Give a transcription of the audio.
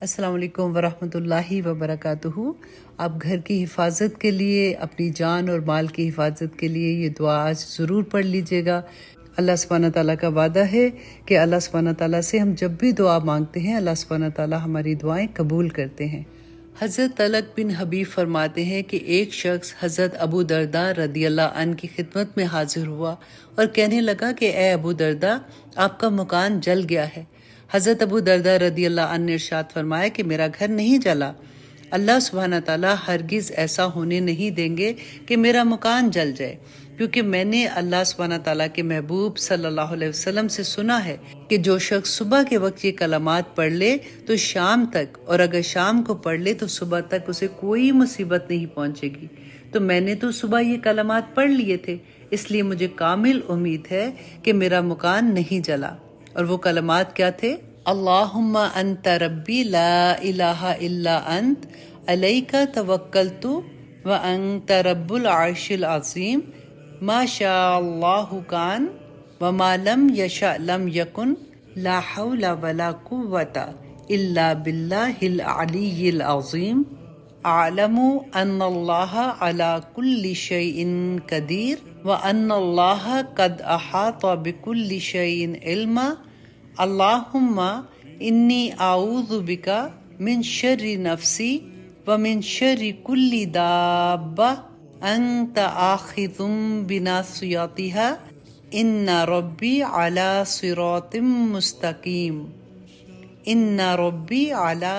السلام علیکم ورحمۃ اللہ وبرکاتہ۔ آپ گھر کی حفاظت کے لیے، اپنی جان اور مال کی حفاظت کے لیے یہ دعا آج ضرور پڑھ لیجیے گا۔ اللہ سبحانہ تعالیٰ کا وعدہ ہے کہ اللہ سبحانہ تعالیٰ سے ہم جب بھی دعا مانگتے ہیں اللہ سبحانہ تعالیٰ ہماری دعائیں قبول کرتے ہیں۔ حضرت طلق بن حبیب فرماتے ہیں کہ ایک شخص حضرت ابو درداء رضی اللہ عنہ کی خدمت میں حاضر ہوا اور کہنے لگا کہ اے ابو درداء، آپ کا مکان جل گیا ہے۔ حضرت ابو درداء رضی اللہ عنہ نے ارشاد فرمایا کہ میرا گھر نہیں جلا، اللہ سبحانہ تعالیٰ ہرگز ایسا ہونے نہیں دیں گے کہ میرا مکان جل جائے، کیونکہ میں نے اللہ سبحانہ تعالیٰ کے محبوب صلی اللہ علیہ وسلم سے سنا ہے کہ جو شخص صبح کے وقت یہ کلمات پڑھ لے تو شام تک، اور اگر شام کو پڑھ لے تو صبح تک اسے کوئی مصیبت نہیں پہنچے گی۔ تو میں نے تو صبح یہ کلمات پڑھ لیے تھے، اس لیے مجھے کامل امید ہے کہ میرا مکان نہیں جلا۔ اور وہ کلمات کیا تھے؟ اللہم انت ربی لا الہ الا انت علیک توکلت وانت رب العرش العظیم ما شاء اللہ کان وما لم یشاء لم یکن لا حول ولا قوة الا باللہ العلی العظیم اعلم ان اللہ علی کل شیء قدیر وان اللہ قد احاط بکل شیء علما اللہم انی اعوذ بک من شر نفسی ومن شر کل دابہ انت آخذ بناصیتها ان ربی علی صراط مستقیم ان ربی علی